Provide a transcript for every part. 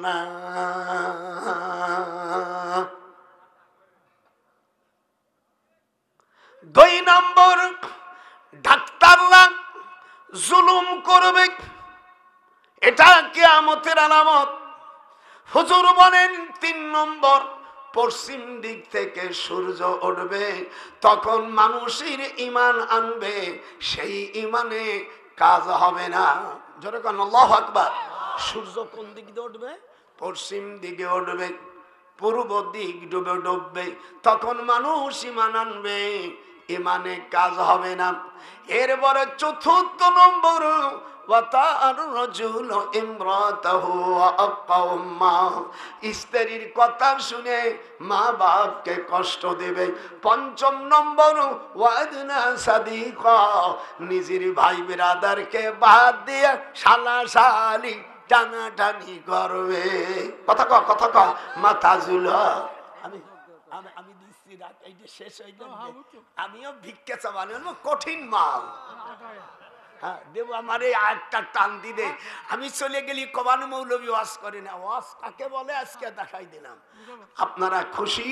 না। দুই নম্বর, ডাক্তাররা জুলুম করবে, এটা কিয়ামতের আলামত। হুজুর বলেন তিন নম্বর, পশ্চিম দিক থেকে সূর্য উঠবে, তখন মানুষের ঈমান আনবে, সেই ঈমানে কাজ হবে না। জোরে কোন আল্লাহু আকবার। সূর্য কোন দিক দিয়ে উঠবে? পশ্চিম দিকে উঠবে, পূর্ব দিক ডুববে, তখন মানুষ ঈমান আনবে, ঈমানে কাজ হবে না। এরপরে চতুর্থ নম্বর, স্ত্রীর কথা শুনে মা বাপকে কষ্ট দেবে। পঞ্চম নম্বর, নিজের ভাই বিরাদারকে বাদ দিয়ে শালা শালি টানাটানি করবে। কথা ক, কথা ক, মাথা ঝুলা। আমি দিচ্ছি রাত, এই যে শেষ হয়ে যাবে, আমিও ভিক্ষা চাবানি, কঠিন মাল। হ্যাঁ দেব, আমার এই আরেকটা টান দিলে আমি চলে গেলি কবানু মৌলবী ওয়াজ করে না। ওয়াজ কাকে বলে আজকে দেখাই দিলাম, আপনারা খুশি?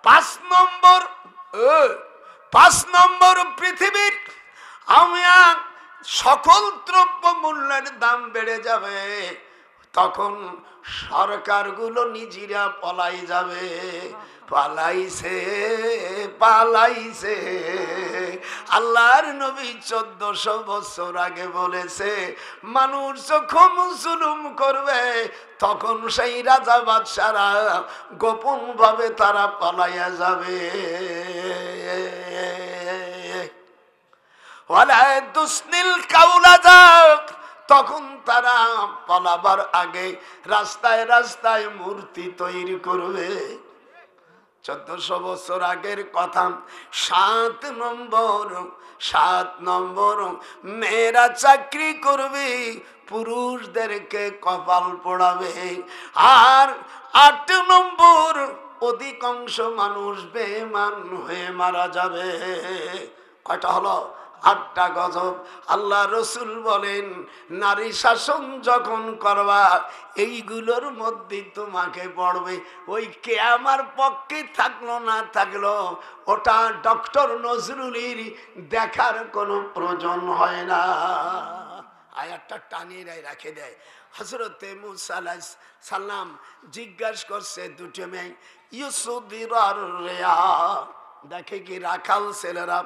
পাঁচ নম্বর, পৃথিবীর সকল দ্রব্য মূল্যের দাম বেড়ে যাবে, তখন সরকারগুলো নিজেরা পলাই যাবে। পালাইছে আল্লাহর নবী 1400 বছর আগে বলেছে, মানুষ যখন জুলুম করবে তখন সেই রাজা বাদশারা গোপন ভাবে তারা পালাইয়া যাবে। ওয়ালা দুসনিল কাউলাজা, তখন তারা পালাবার আগে রাস্তায় রাস্তায় মূর্তি তৈরি করবে। 1400 বছর আগের কথা। 7 নম্বর, মেয়েরা চাকরি করবে, পুরুষদেরকে কপাল পোড়াবে। আর 8 নম্বর, অধিকাংশ মানুষ বেঈমান হয়ে মারা যাবে। কয়টা হলো? 8টা গজব। আল্লাহ রসুল বলেন, নারী শাসন যখন করবা এইগুলোর মধ্যে তোমাকে পড়বে। ওই কে আমার পক্ষে থাকলো না থাকলো, ওটা ডক্টর নজরুলের দেখার কোনো প্রয়োজন হয় না। আয়াতটা টানিয়ে রেখে দেয়। হযরতে মূসা আলাইহিস সালাম জিজ্ঞাসা করছে দুটো মেয়ে, ইউসুদিরার রিয়া, দেখে কি রাখাল ছেলেরা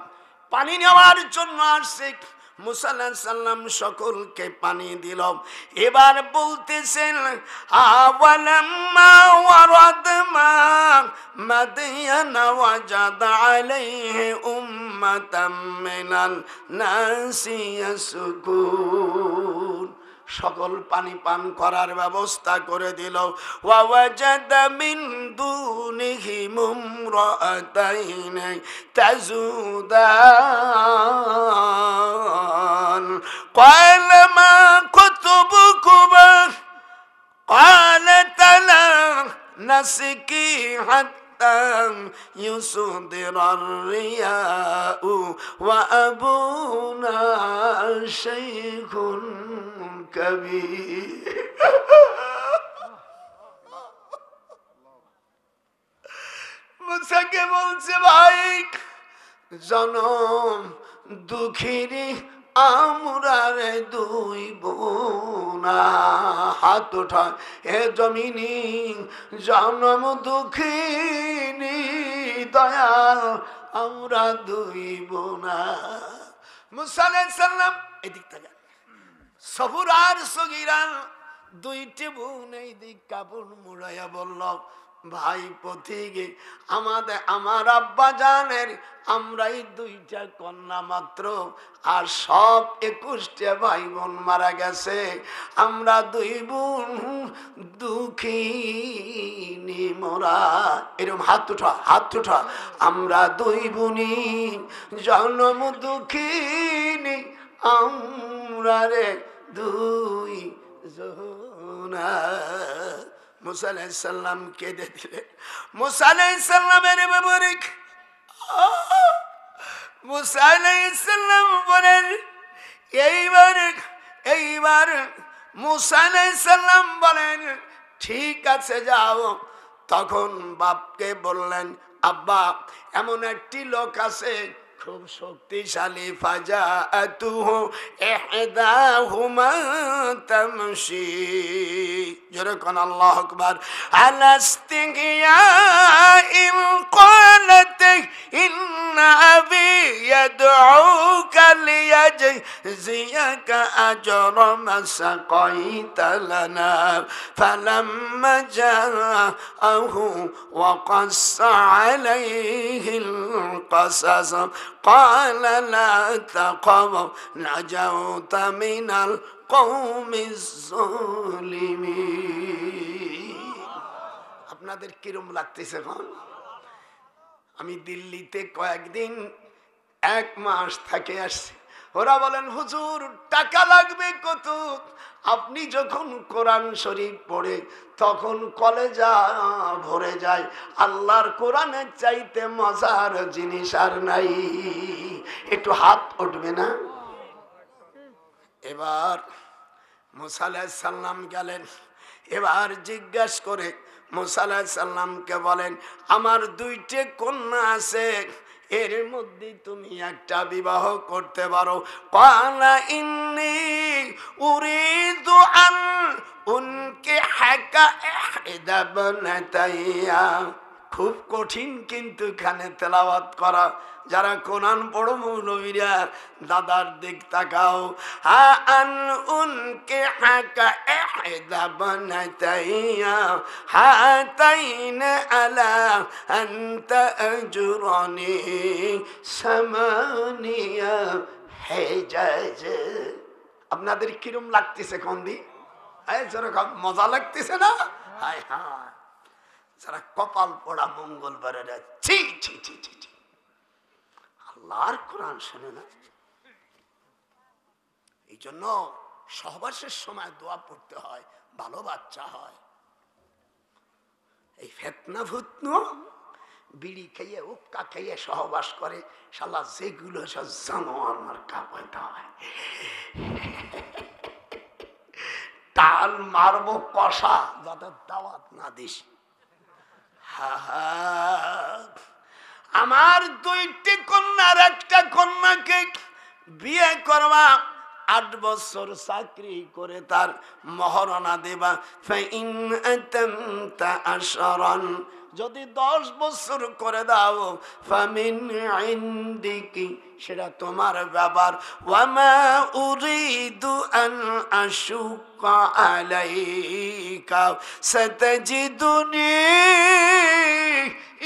পানি নেওয়ার জন্য আসছে। মুসা আলাইহিস সালাম সকলকে পানি দিল। এবার বলতেছেন, আওয়ালাম্মা ওয়ারাদমা মাদিয়ানা ওয়াজাদা আলাইহি উম্মাতাম মিনান নাসি ইয়াসকুন, সকল পানি পান করার ব্যবস্থা করে দিল। ওয়াজাদা মিন দুনিহিম ইমরাতাইন তাজুদান, ক্বালা মা খাতবুকুমা, ক্বালাতা লা নাসকি হাত্তা ইউসদিরার রিয়াউ ওয়া আবুনা শাইখুন কবির। মুসাকে বলছে, ভাই জনম দুঃখিনী আমরা রে দুই বোনা, হাত ওঠা এ জমিনি, জনম দুঃখিনী দয়াল আমরা দুই বোনা। মুসা আলাইহিস সালাম এদিক থেকে, সবুর আর সগীরা দুইটি বোন এই দিক কাপড় মুড়াইয়া বলল, ভাই পথিকে আমার আব্বা জানের আমরাই দুইটা কন্যা মাত্র, আর সব 21টা ভাই বোন মারা গেছে, আমরা দুই বোন দুঃখিনী মোরা। এরকম হাত উঠা, আমরা দুই বোনই জন্ম দুঃখিনী, আমরা রে দুই জনা। মুসা আলাইহিস সালাম কেঁদে দিলেন। মুসা আলাইহিস সালামের ব্যাপারে মুসা আলাইহিস সালাম বলেন, এইবার মুসা আলাইহিস সালাম বলেন ঠিক আছে যাও। তখন বাপকে বললেন আব্বা এমন একটি লোক আছে খুব শক্তিশালী, ফাজাআতুহু ইহদাহুমা তামশি, যেরকম আল্লাহু আকবার, আলা ইসতিগিয়াইল ক্বালাত ইন্না আবি ইয়াদউকা লিয়াজজিয়াকা আজরা মা সাকাইতা লানা ফালাম্মা জাআহু ওয়া কাসসা আলাইহিল কাসাস قال لا تخف نجوت من القوم الظالمين। আপনাদের কিরম লাগতেছে এখন? আমি দিল্লিতে কয়েকদিন 1 মাস থেকে আসছি। ওরা বলেন হুজুর টাকা লাগবে কত? আপনি যখন কোরআন শরীফ পড়ে তখন কলেজা ভরে যায়। আল্লাহর কোরআনের চাইতে মজার জিনিস আর নাই। একটু হাত উঠবে না? এবার মুসা আলাইহিস সালাম গেলেন। এবার জিজ্ঞাসা করে মুসা আলাইহিস সালামকে বলেন আমার 2টি কন্যা আছে, এর মধ্যে তুমি একটা বিবাহ করতে পারো। ক্বালা ইন্নী উরিদু আন উনকিহাকা ইহদা বানাতাইয়া। খুব কঠিন কিন্তু এখানে তেলাওয়াত করা। যারা কোরআন পড়ো মৌলবীরা দাদার দিক তাকাও। আন উনকিহাকা ইহদা বানাতাইয়া হাতাইন আলা আন তাজুরানি সামানিয়া হিজাজ। আপনাদের কিরম লাগতেছে কন্দি? যেরকম মজা লাগতেছে না? হায় হায়, যারা কপাল পড়া মঙ্গলবারেরা ছি ছি ছি ছি ছি, আল্লাহর কোরআন শোনে না। এই জন্য সহবাসের সময় দোয়া পড়তে হয়, ভালো বাচ্চা হয়। এই ফেতনা ভূতনো বিড়ি খেয়ে উক্কা খেয়ে সহবাস করে, শালা যেগুলো সব জানোয়ার মার্কা পয়দা হয়। তাল মারবো কষা যাতে দাওয়াত না দিস। আমার 2টি কন্যার একটা কন্যাকে বিয়ে করবা, 8 বছর চাকরি করে তার মহরণা দেবা। ফাইন আতামতা আশরান, যদি 10 বছর করে দাও ফামিন ইনদিকি, সেটা তোমার ব্যাপার। ওয়ামা উরিদু আন আশুকা আলাইকা সাতাজিদুনি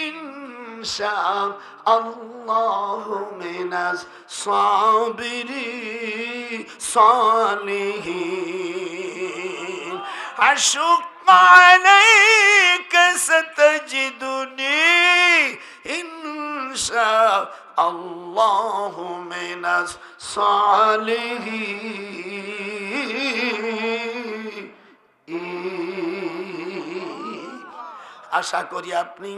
ইনশাআল্লাহু মিনাস সাবিরিন সালিহিন। আশুকা আলাইকা সাতাজিদুনি ইনশাআল্লাহু মিনাস সালিহিন। আশা করি আপনি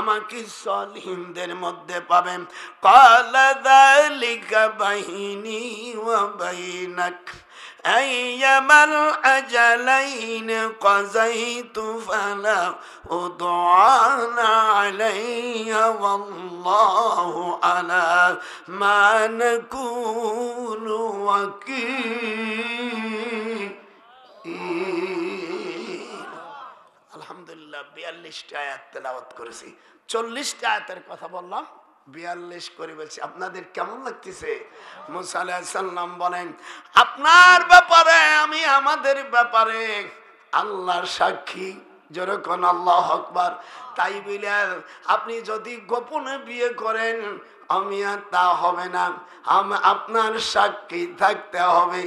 আমাকে সালিহিনদের মধ্যে পাবেন। ক্বালা যালিকা বাইনি ওয়া বাইনাক আইয়ামাল আজালাইন কাযাইতু ফালা উদআনা আলাইয়া ওয়াল্লাহু আলা মা নাকুলু ওয়াকিল। আলহামদুলিল্লাহ 42টা আয়াত তেলাওয়াত করেছি। 40টা আয়াতের কথা বললাম, 42 করে বলছি। আপনাদের কেমন লাগতেছে? মুসা আলাইহিস সালাম বলেন আপনার ব্যাপারে আমি আমাদের ব্যাপারে আল্লাহর সাক্ষী, যেরকম আল্লাহু আকবার। তাই বলে আপনি যদি গোপনে বিয়ে করেন আমি আর তা হবে না, আপনার সাক্ষী থাকতে হবে।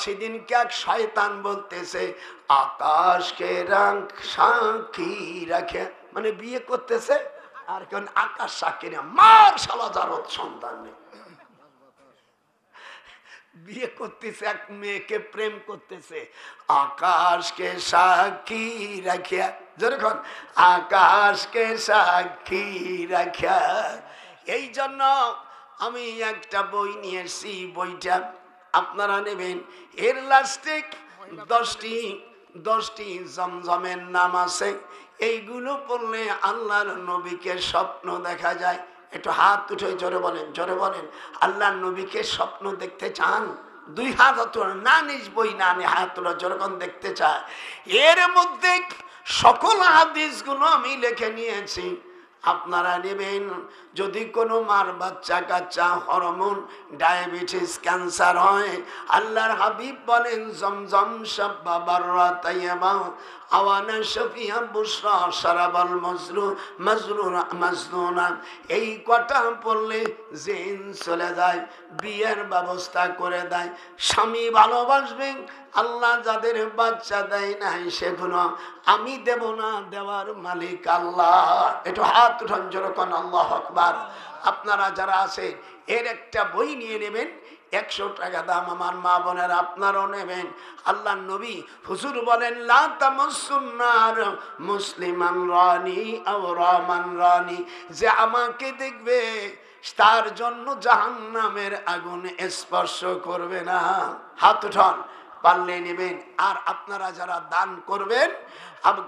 সেদিন কে এক শয়তান বলতেছে আকাশকে রং সাক্ষী রাখে, মানে বিয়ে করতেছে আর কেন আকাশ সাক্ষী না, মার শালা জারদ সন্তান নেই। বিয়ে করতেছে এক মেয়েকে, প্রেম করতেছে, আকাশকে সাক্ষী রাখিয়া, যেরকম আকাশকে সাক্ষী রাখিয়া। এই জন্য আমি একটা বই নিয়ে এসেছি, বইটা আপনারা নেবেন। এর লাস্টে 10টি জমজমের নাম আছে, এইগুলো পড়লে আল্লাহর নবীকে স্বপ্ন দেখা যায়। একটু হাত উঠে জোরে বলেন, আল্লাহর নবীকে স্বপ্ন দেখতে চান? 2 হাত তোলা, না নিজ বই না নি হাত তোলা যখন দেখতে চায়। এর মধ্যে সকল হাদিসগুলো আমি লিখে নিয়েছি, আপনারা নেবেন। যদি কোনো মার বাচ্চা কাচ্চা হরমোন ডায়াবেটিস ক্যান্সার হয়, আল্লাহর হাবিব বলেন জমজম শাব্বাবার তাইয়্যিবা আওয়ানা শাফিয়া বুশরা শারাবাল মাজনুনা, এই কথা পড়লে জিন চলে যায়, বিয়ের ব্যবস্থা করে দেয়। স্বামী ভালোবাসবেন, আল্লাহ যাদের বাচ্চা দেয় নাই সেগুলো আমি দেব না, দেওয়ার মালিক আল্লাহ। একটু হাত উঠান যেরকম আল্লাহু আকবার। আপনারা যারা আছে এর একটা বই নিয়ে নেবেন, 100 টাকা দাম। আমার মা বোনেরা আপনারাও নেবেন। আল্লাহর নবী হুজুর বলেন লা তামাসসুন্নার মুসলিমান রানি আও রামান রানি, যে আমাকে দেখবে তার জন্য জাহান্নামের আগুন স্পর্শ করবে না। হাত উঠান, পারলে নেবেন। আর আপনারা যারা দান করবেন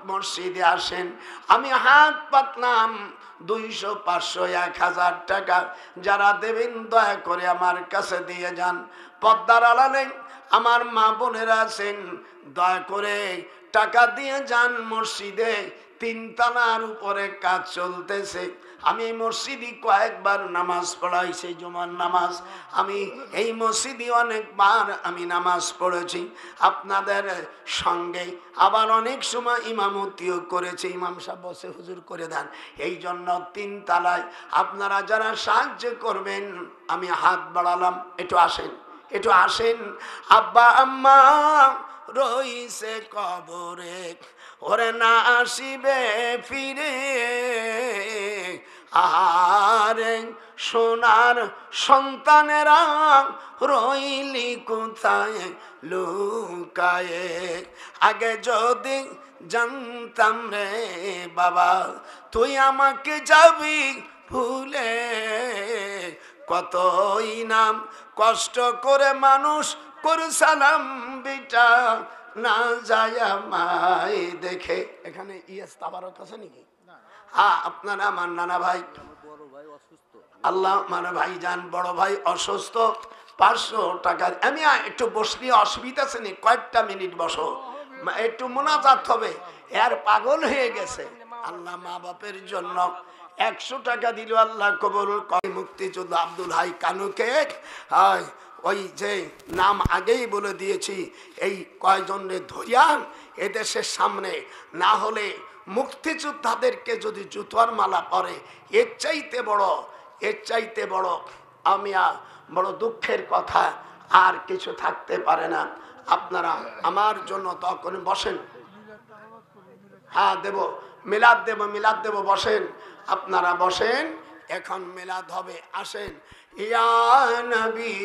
মসজিদে আসেন, আমি হাত পাতলাম 200, 500, 1000 টাকা যারা দেবেন দয়া করে আমার কাছে দিয়ে যান। পর্দার আড়ালে আমার মা বোনেরা আছেন, দয়া করে টাকা দিয়ে যান। মসজিদে 3 তলার উপরে কাজ চলতেছে। আমি এই মসজিদে কয়েকবার নামাজ পড়াইছি, জুমার নামাজ। আমি এই মসজিদে অনেকবার আমি নামাজ পড়েছি আপনাদের সঙ্গে, আবার অনেক সময় ইমামতিও করেছি। ইমাম সাহেব বসে হুজুর করে দেন। এই জন্য 3 তলায় আপনারা যারা সাহায্য করবেন, আমি হাত বাড়ালাম, একটু আসেন। আব্বা আম্মা রইছে কবরে, ওরে না আসিবে ফিরে, আহারে সোনার সন্তানেরা রইলি কোথায় লুকায়ে, আগে যদি জানতাম রে বাবা তুই আমাকে যাবি ভুলে, কতই নাম কষ্ট করে মানুষ করে সালাম বিটা না যায় মাই দেখে। এখানে ইয়েস তাবারক আছে নাকি? হ্যাঁ, আপনারা আমার নানা ভাই, আল্লাহ মানে ভাই যান, বড় ভাই অসুস্থ, 500 টাকা। আমি একটু বসলে অসুবিধা আছে নি? কয়েকটা মিনিট বসো, একটু মোনাজাত হবে। এর পাগল হয়ে গেছে। আল্লাহ মা বাপের জন্য 100 টাকা দিল, আল্লাহ কবুল করে। মুক্তিযোদ্ধা আব্দুল হাই কানুকে ওই যে নাম আগেই বলে দিয়েছি, এই কয়জনের ধরিয়ান এদেশের সামনে, না হলে মুক্তিযোদ্ধাদেরকে যদি জুতোর মালা পরে এর চাইতে বড় আমি বড় দুঃখের কথা আর কিছু থাকতে পারে না। আপনারা আমার জন্য তখন বসেন। হ্যাঁ দেব, মিলাদ দেব, বসেন, আপনারা বসেন, এখন মিলাদ হবে। আসেন। ইয়া নবী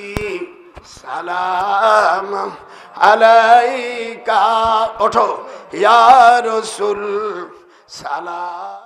সালাম আলাইকা, ওঠো। ইয়া রাসূল সালাম